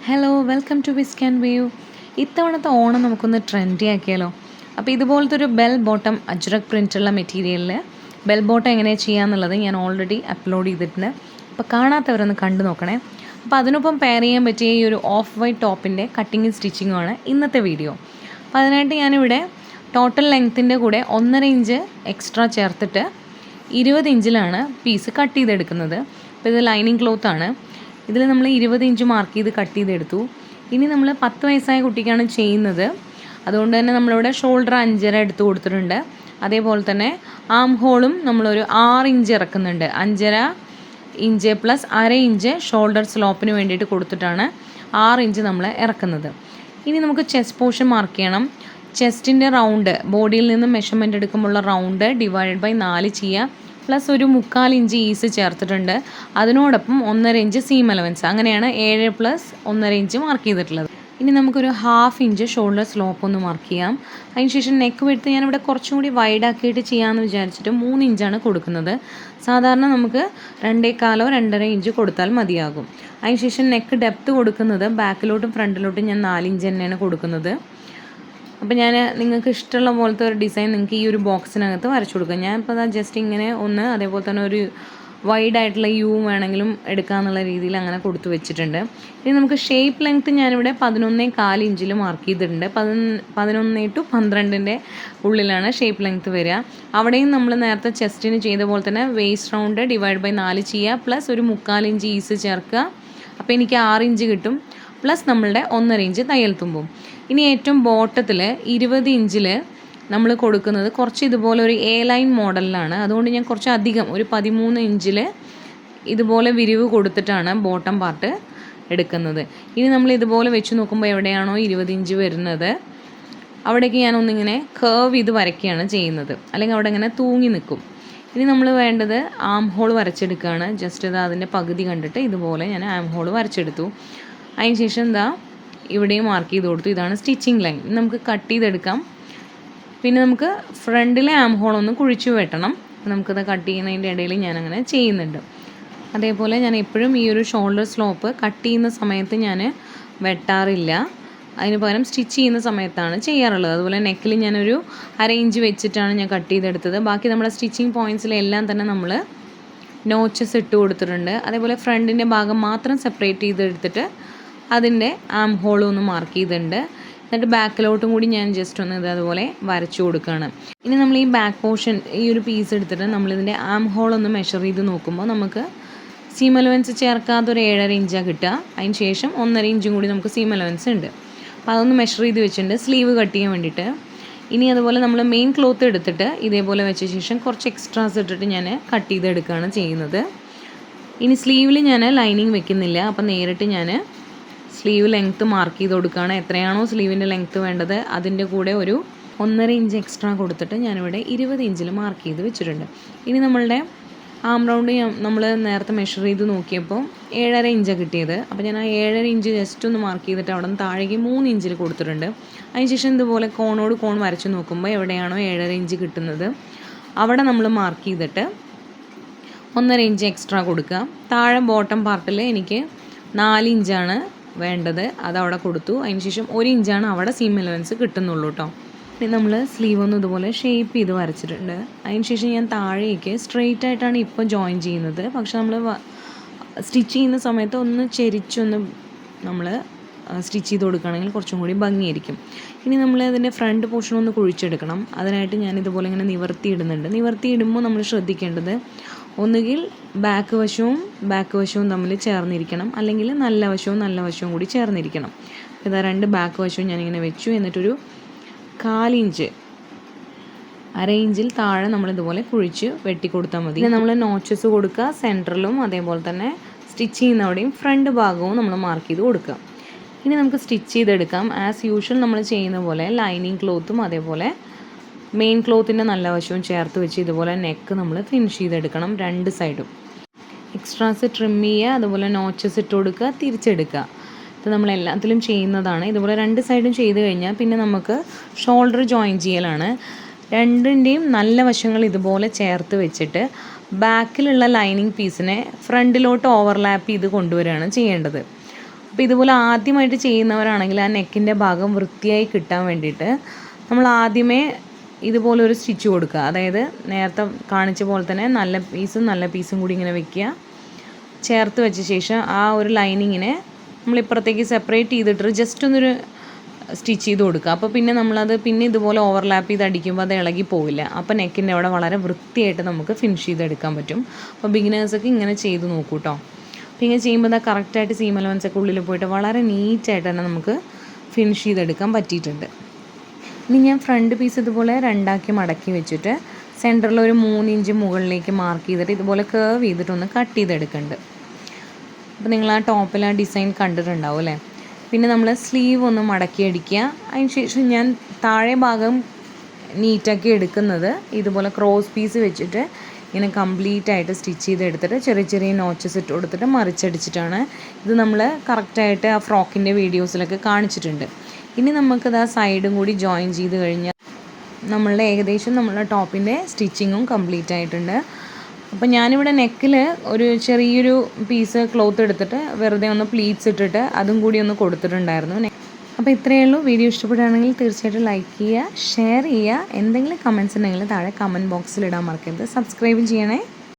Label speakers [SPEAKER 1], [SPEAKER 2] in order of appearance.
[SPEAKER 1] Hello welcome to whisk and view. ഇത്തവണത്തെ ഓണം നമുക്കൊന്ന് trendy ആക്കിയാലോ. അപ്പോൾ ഇതുപോലത്തെ ഒരു ബെൽ ബോട്ടം അജ്രക് പ്രിൻറ്റുള്ള മെറ്റീരിയലിൽ ബെൽ ബോട്ടം എങ്ങനെയാണ് ചെയ്യാന്നുള്ളത് ഞാൻ ഓൾറെഡി അപ്ലോഡ് ചെയ്തിട്ടുണ്ട്. അപ്പോൾ കാണാത്തവരൊന്ന് കണ്ടു നോക്കണേ. അപ്പോൾ അതിനൊപ്പം പെയർ ചെയ്യാൻ പറ്റിയ ഈ ഒരു ഓഫ് വൈറ്റ് ടോപ്പിൻ്റെ കട്ടിങ്ങും സ്റ്റിച്ചിങ്ങുമാണ് ഇന്നത്തെ വീഡിയോ. അപ്പോൾ അതിനായിട്ട് ഞാനിവിടെ ടോട്ടൽ ലെങ്ത്തിൻ്റെ കൂടെ 1.5 ഇഞ്ച് എക്സ്ട്രാ ചേർത്തിട്ട് 20 ഇഞ്ചിലാണ് പീസ് കട്ട് ചെയ്തെടുക്കുന്നത്. അപ്പോൾ ഇത് ലൈനിങ് ക്ലോത്താണ്. ഇതിൽ നമ്മൾ 20 ഇഞ്ച് മാർക്ക് ചെയ്ത് കട്ട് ചെയ്തെടുത്തു. ഇനി നമ്മൾ 10 വയസ്സായ കുട്ടിക്കാണ് ചെയ്യുന്നത്. അതുകൊണ്ട് തന്നെ നമ്മളിവിടെ ഷോൾഡർ 5.5 എടുത്ത് കൊടുത്തിട്ടുണ്ട്. അതേപോലെ തന്നെ ആം ഹോളും നമ്മളൊരു 6 inch ഇറക്കുന്നുണ്ട്. 5.5 inch plus 1/2 inch shoulder സ്ലോപ്പിന് വേണ്ടിയിട്ട് കൊടുത്തിട്ടാണ് 6 ഇഞ്ച് നമ്മൾ ഇറക്കുന്നത്. ഇനി നമുക്ക് ചെസ്റ്റ് പോർഷൻ മാർക്ക് ചെയ്യണം. ചെസ്റ്റിൻ്റെ റൗണ്ട് ബോഡിയിൽ നിന്ന് മെഷർമെൻറ്റ് എടുക്കുമ്പോഴുള്ള റൗണ്ട് ഡിവൈഡഡ് ബൈ 4 ചെയ്യുക. പ്ലസ് ഒരു 1/4 ഇഞ്ച് ഈസ് ചേർത്തിട്ടുണ്ട്. അതിനോടൊപ്പം 1.5 ഇഞ്ച് സീം അലവൻസ്, അങ്ങനെയാണ് 7 പ്ലസ് 1.5 ഇഞ്ച് മാർക്ക് ചെയ്തിട്ടുള്ളത്. ഇനി നമുക്കൊരു 1/2 ഇഞ്ച് ഷോൾഡർ സ്ലോപ്പ് ഒന്ന് മാർക്ക് ചെയ്യാം. അതിനുശേഷം നെക്ക് വിഡ്ത്ത് ഞാനിവിടെ കുറച്ചും കൂടി വൈഡാക്കിയിട്ട് ചെയ്യാമെന്ന് വിചാരിച്ചിട്ട് 3 ഇഞ്ചാണ് കൊടുക്കുന്നത്. സാധാരണ നമുക്ക് 2.25 2.5 ഇഞ്ച് കൊടുത്താൽ മതിയാകും. അതിനുശേഷം നെക്ക് ഡെപ്ത്ത് കൊടുക്കുന്നത് ബാക്കിലോട്ടും ഫ്രണ്ടിലോട്ടും ഞാൻ 4 ഇഞ്ച് തന്നെയാണ് കൊടുക്കുന്നത്. അപ്പോൾ ഞാൻ നിങ്ങൾക്ക് ഇഷ്ടമുള്ള പോലത്തെ ഒരു ഡിസൈൻ നിങ്ങൾക്ക് ഈ ഒരു ബോക്സിനകത്ത് വരച്ചു കൊടുക്കാം. ഞാൻ ഇപ്പോൾ ജസ്റ്റ് ഇങ്ങനെ ഒന്ന്, അതേപോലെ തന്നെ ഒരു വൈഡായിട്ടുള്ള യു വേണമെങ്കിലും എടുക്കാമെന്നുള്ള രീതിയിൽ അങ്ങനെ കൊടുത്തു വെച്ചിട്ടുണ്ട്. ഇനി നമുക്ക് ഷേപ്പ് ലെങ്ത്ത് ഞാനിവിടെ 11.25 ഇഞ്ചിൽ മാർക്ക് ചെയ്തിട്ടുണ്ട്. 11 to 12 ഉള്ളിലാണ് ഷേപ്പ് ലെങ്ത്ത് വരിക. അവിടെയും നമ്മൾ നേരത്തെ ചെസ്റ്റിന് ചെയ്ത പോലെ തന്നെ വേസ്റ്റ് റൗണ്ട് ഡിവൈഡ് ബൈ 4 ചെയ്യുക. പ്ലസ് ഒരു 1/4 ഇഞ്ച് ഈസ് ചേർക്കുക. അപ്പോൾ എനിക്ക് 6 ഇഞ്ച് കിട്ടും. പ്ലസ് നമ്മളുടെ 1.5 ഇഞ്ച് തയ്യൽ തുമ്പും. ഇനി ഏറ്റവും ബോട്ടത്തിൽ 20 ഇഞ്ചിൽ നമ്മൾ കൊടുക്കുന്നത് കുറച്ച് ഇതുപോലെ ഒരു എ ലൈൻ മോഡലിലാണ്. അതുകൊണ്ട് ഞാൻ കുറച്ച് അധികം ഒരു 13 ഇഞ്ചിൽ ഇതുപോലെ വിരിവ് കൊടുത്തിട്ടാണ് ബോട്ടം പാർട്ട് എടുക്കുന്നത്. ഇനി നമ്മൾ ഇതുപോലെ വെച്ച് നോക്കുമ്പോൾ എവിടെയാണോ 20 ഇഞ്ച് വരുന്നത് അവിടേക്ക് ഞാനൊന്നിങ്ങനെ കേർവ് ചെയ്ത് വരയ്ക്കുകയാണ് ചെയ്യുന്നത്. അല്ലെങ്കിൽ അവിടെ ഇങ്ങനെ തൂങ്ങി നിൽക്കും. ഇനി നമ്മൾ വേണ്ടത് ആം ഹോൾ വരച്ചെടുക്കുകയാണ്. ജസ്റ്റ് ഇത് അതിൻ്റെ പകുതി കണ്ടിട്ട് ഇതുപോലെ ഞാൻ ആം ഹോൾ വരച്ചെടുത്തു. അതിന് ശേഷം എന്താ ഇവിടെയും മാർക്ക് ചെയ്ത് കൊടുത്തു. ഇതാണ് സ്റ്റിച്ചിങ് ലൈൻ. നമുക്ക് കട്ട് ചെയ്തെടുക്കാം. പിന്നെ നമുക്ക് ഫ്രണ്ടിലെ ആം ഹോൾ ഒന്ന് കുഴിച്ചു വെട്ടണം. നമുക്കത് കട്ട് ചെയ്യുന്നതിൻ്റെ ഇടയിൽ ഞാനങ്ങനെ ചെയ്യുന്നുണ്ട്. അതേപോലെ ഞാൻ എപ്പോഴും ഈ ഒരു ഷോൾഡർ സ്ലോപ്പ് കട്ട് ചെയ്യുന്ന സമയത്ത് ഞാൻ വെട്ടാറില്ല. അതിന് പകരം സ്റ്റിച്ച് ചെയ്യുന്ന സമയത്താണ് ചെയ്യാറുള്ളത്. അതുപോലെ നെക്കിൽ ഞാനൊരു 1/2 ഇഞ്ച് വെച്ചിട്ടാണ് ഞാൻ കട്ട് ചെയ്തെടുത്തത്. ബാക്കി നമ്മുടെ സ്റ്റിച്ചിങ് പോയിൻറ്റ്സിലെല്ലാം തന്നെ നമ്മൾ നോച്ചസ് ഇട്ട് കൊടുത്തിട്ടുണ്ട്. അതേപോലെ ഫ്രണ്ടിൻ്റെ ഭാഗം മാത്രം സെപ്പറേറ്റ് ചെയ്തെടുത്തിട്ട് അതിൻ്റെ ആം ഹോളും ഒന്ന് മാർക്ക് ചെയ്തിട്ടുണ്ട്. എന്നിട്ട് ബാക്കിലോട്ടും കൂടി ഞാൻ ജസ്റ്റ് ഒന്ന് അതുപോലെ വരച്ചു കൊടുക്കുകയാണ്. ഇനി നമ്മൾ ഈ ബാക്ക് പോർഷൻ ഈ ഒരു പീസ് എടുത്തിട്ട് നമ്മളിതിൻ്റെ ആം ഹോൾ ഒന്ന് മെഷർ ചെയ്ത് നോക്കുമ്പോൾ നമുക്ക് സീം അലവൻസ് ചേർക്കാതെ ഒരു 7.5 ഇഞ്ചാണ് കിട്ടുക. അതിന് ശേഷം 1.5 ഇഞ്ചും കൂടി നമുക്ക് സീം അലവൻസ് ഉണ്ട്. അപ്പോൾ അതൊന്ന് മെഷർ ചെയ്ത് വെച്ചിട്ടുണ്ട് സ്ലീവ് കട്ട് ചെയ്യാൻ വേണ്ടിയിട്ട്. ഇനി അതുപോലെ നമ്മൾ മെയിൻ ക്ലോത്ത് എടുത്തിട്ട് ഇതേപോലെ വെച്ച ശേഷം കുറച്ച് എക്സ്ട്രാസ് ഇട്ടിട്ട് ഞാൻ കട്ട് ചെയ്തെടുക്കുകയാണ് ചെയ്യുന്നത്. ഇനി സ്ലീവിൽ ഞാൻ ലൈനിങ് വെക്കുന്നില്ല. അപ്പോൾ നേരിട്ട് ഞാൻ സ്ലീവ് ലെങ്ത്ത് മാർക്ക് ചെയ്ത് കൊടുക്കുകയാണ്. എത്രയാണോ സ്ലീവിൻ്റെ ലെങ്ത്ത് വേണ്ടത് അതിൻ്റെ കൂടെ ഒരു 1.5 ഇഞ്ച് എക്സ്ട്രാ കൊടുത്തിട്ട് ഞാനിവിടെ 20 ഇഞ്ചിൽ മാർക്ക് ചെയ്ത് വെച്ചിട്ടുണ്ട്. ഇനി നമ്മളുടെ ആം റൗണ്ട് നമ്മൾ നേരത്തെ മെഷർ ചെയ്ത് നോക്കിയപ്പോൾ 7.5 ഇഞ്ചാണ് കിട്ടിയത്. അപ്പോൾ ഞാൻ ആ 7.5 ഇഞ്ച് ജസ്റ്റ് ഒന്ന് മാർക്ക് ചെയ്തിട്ട് അവിടെ നിന്ന് താഴേക്ക് 3 ഇഞ്ചിൽ കൊടുത്തിട്ടുണ്ട്. അതിനുശേഷം ഇതുപോലെ കോണോട് കോൺ വരച്ച് നോക്കുമ്പോൾ എവിടെയാണോ 7.5 ഇഞ്ച് കിട്ടുന്നത് അവിടെ നമ്മൾ മാർക്ക് ചെയ്തിട്ട് 1.5 ഇഞ്ച് എക്സ്ട്രാ കൊടുക്കുക. താഴെ ബോട്ടം പാർട്ടിൽ എനിക്ക് 4 ഇഞ്ചാണ് വേണ്ടത്, അതവിടെ കൊടുത്തു. അതിനുശേഷം 1 ഇഞ്ചാണ് അവിടെ സീം അലവൻസ് കിട്ടുന്നുള്ളൂ കേട്ടോ. ഇനി നമ്മൾ സ്ലീവ് ഒന്ന് ഇതുപോലെ ഷേപ്പ് ചെയ്ത് വരച്ചിട്ടുണ്ട്. അതിനുശേഷം ഞാൻ താഴേക്ക് സ്ട്രെയിറ്റ് ആയിട്ടാണ് ഇപ്പോൾ ജോയിൻ ചെയ്യുന്നത്. പക്ഷെ നമ്മൾ സ്റ്റിച്ച് ചെയ്യുന്ന സമയത്ത് ഒന്ന് ചെരിച്ചൊന്ന് നമ്മൾ സ്റ്റിച്ച് ചെയ്ത് കൊടുക്കുകയാണെങ്കിൽ കുറച്ചും കൂടി ഭംഗിയായിരിക്കും. ഇനി നമ്മൾ അതിൻ്റെ ഫ്രണ്ട് പോർഷൻ ഒന്ന് കുഴിച്ചെടുക്കണം. അതിനായിട്ട് ഞാൻ ഇതുപോലെ ഇങ്ങനെ നിവർത്തിയിടുന്നുണ്ട്. നിവർത്തിയിടുമ്പോൾ നമ്മൾ ശ്രദ്ധിക്കേണ്ടത് ഒന്നുകിൽ ബാക്ക് വശവും തമ്മിൽ ചേർന്നിരിക്കണം, അല്ലെങ്കിൽ നല്ല വശവും കൂടി ചേർന്നിരിക്കണം. ഇതാ 2 ബാക്ക് വശവും ഞാനിങ്ങനെ വെച്ചു. എന്നിട്ടൊരു 1/4 ഇഞ്ച് 1/2 ഇഞ്ചിൽ താഴെ നമ്മളിതുപോലെ കുഴിച്ച് വെട്ടിക്കൊടുത്താൽ മതി. പിന്നെ നമ്മൾ നോച്ചസ് കൊടുക്കുക സെൻറ്ററിലും, അതേപോലെ തന്നെ സ്റ്റിച്ച് ചെയ്യുന്നവിടെയും ഫ്രണ്ട് ഭാഗവും നമ്മൾ മാർക്ക് ചെയ്ത് കൊടുക്കുക. ഇനി നമുക്ക് സ്റ്റിച്ച് ചെയ്തെടുക്കാം. ആസ് യൂഷ്വൽ നമ്മൾ ചെയ്യുന്ന പോലെ ലൈനിങ് ക്ലോത്തും അതേപോലെ മെയിൻ ക്ലോത്തിൻ്റെ നല്ല വശവും ചേർത്ത് വെച്ച് ഇതുപോലെ നെക്ക് നമ്മൾ ഫിനിഷ് ചെയ്തെടുക്കണം. 2 സൈഡും എക്സ്ട്രാസ് ട്രിം ചെയ്യുക, അതുപോലെ നോച്ചസ് ഇട്ട് കൊടുക്കുക, തിരിച്ചെടുക്കുക. ഇത് നമ്മൾ എല്ലാത്തിലും ചെയ്യുന്നതാണ്. ഇതുപോലെ 2 സൈഡും ചെയ്ത് കഴിഞ്ഞാൽ പിന്നെ നമുക്ക് ഷോൾഡർ ജോയിൻ ചെയ്യലാണ്. രണ്ടിൻ്റെയും നല്ല വശങ്ങൾ ഇതുപോലെ ചേർത്ത് വെച്ചിട്ട് ബാക്കിലുള്ള ലൈനിങ് പീസിനെ ഫ്രണ്ടിലോട്ട് ഓവർലാപ്പ് ചെയ്ത് കൊണ്ടുവരികയാണ് ചെയ്യേണ്ടത്. അപ്പോൾ ഇതുപോലെ ആദ്യമായിട്ട് ചെയ്യുന്നവരാണെങ്കിൽ ആ നെക്കിൻ്റെ ഭാഗം വൃത്തിയായി കിട്ടാൻ വേണ്ടിയിട്ട് നമ്മൾ ആദ്യമേ ഇതുപോലെ ഒരു സ്റ്റിച്ച് കൊടുക്കുക. അതായത് നേരത്തെ കാണിച്ച പോലെ തന്നെ നല്ല പീസും കൂടി ഇങ്ങനെ വെക്കുക. ചേർത്ത് വെച്ച ശേഷം ആ ഒരു ലൈനിങ്ങിനെ നമ്മളിപ്പുറത്തേക്ക് സെപ്പറേറ്റ് ചെയ്തിട്ട് ജസ്റ്റ് ഒന്നൊരു സ്റ്റിച്ച് ചെയ്ത് കൊടുക്കുക. അപ്പോൾ പിന്നെ നമ്മളത് ഇതുപോലെ ഓവർലാപ്പ് ചെയ്ത് അടിക്കുമ്പോൾ അത് ഇളകി പോവില്ല. അപ്പോൾ നെക്കിൻ്റെ അവിടെ വളരെ വൃത്തിയായിട്ട് നമുക്ക് ഫിനിഷ് ചെയ്തെടുക്കാൻ പറ്റും. അപ്പോൾ ബിഗിനേഴ്സൊക്കെ ഇങ്ങനെ ചെയ്ത് നോക്കൂ കേട്ടോ. അപ്പോൾ ഇങ്ങനെ ചെയ്യുമ്പോൾ അത് കറക്റ്റായിട്ട് സീം അലവൻസൊക്കെ ഉള്ളിൽ പോയിട്ട് വളരെ നീറ്റായിട്ട് തന്നെ നമുക്ക് ഫിനിഷ് ചെയ്തെടുക്കാൻ പറ്റിയിട്ടുണ്ട്. ഇനി ഞാൻ ഫ്രണ്ട് പീസ് ഇതുപോലെ രണ്ടാക്കി മടക്കി വെച്ചിട്ട് സെൻറ്ററിൽ ഒരു 3 ഇഞ്ച് മുകളിലേക്ക് മാർക്ക് ചെയ്തിട്ട് ഇതുപോലെ കേർവ് ചെയ്തിട്ടൊന്ന് കട്ട് ചെയ്തെടുക്കുന്നുണ്ട്. അപ്പോൾ നിങ്ങൾ ആ ടോപ്പിൽ ആ ഡിസൈൻ കണ്ടിട്ടുണ്ടാവും അല്ലേ. പിന്നെ നമ്മൾ സ്ലീവ് ഒന്ന് മടക്കി അടിക്കുക. അതിന് ശേഷം ഞാൻ താഴെ ഭാഗം നീറ്റാക്കി എടുക്കുന്നത് ഇതുപോലെ ക്രോസ് പീസ് വെച്ചിട്ട് ഇങ്ങനെ കംപ്ലീറ്റ് ആയിട്ട് സ്റ്റിച്ച് ചെയ്തെടുത്തിട്ട് ചെറിയ നോച്ചസ് ഇട്ട് കൊടുത്തിട്ട് മറിച്ചടിച്ചിട്ടാണ്. ഇത് നമ്മൾ കറക്റ്റായിട്ട് ആ ഫ്രോക്കിൻ്റെ വീഡിയോസിലൊക്കെ കാണിച്ചിട്ടുണ്ട്. ഇനി നമുക്കത് ആ സൈഡും കൂടി ജോയിൻ ചെയ്ത് കഴിഞ്ഞാൽ ഏകദേശം നമ്മളുടെ ടോപ്പിൻ്റെ സ്റ്റിച്ചിങ്ങും കംപ്ലീറ്റ് ആയിട്ടുണ്ട്. അപ്പോൾ ഞാനിവിടെ നെക്കിൽ ഒരു ചെറിയൊരു പീസ് ക്ലോത്ത് എടുത്തിട്ട് വെറുതെ ഒന്ന് പ്ലീറ്റ്സ് ഇട്ടിട്ട് അതും കൂടി ഒന്ന് കൊടുത്തിട്ടുണ്ടായിരുന്നു. അപ്പോൾ ഇത്രയേ ഉള്ളൂ. വീഡിയോ ഇഷ്ടപ്പെടുകയാണെങ്കിൽ തീർച്ചയായിട്ടും ലൈക്ക് ചെയ്യുക, ഷെയർ ചെയ്യുക. എന്തെങ്കിലും കമൻറ്റ്സ് ഉണ്ടെങ്കിൽ താഴെ കമൻറ്റ് ബോക്സിൽ ഇടാൻ മറക്കരുത്. സബ്സ്ക്രൈബ് ചെയ്യണേ.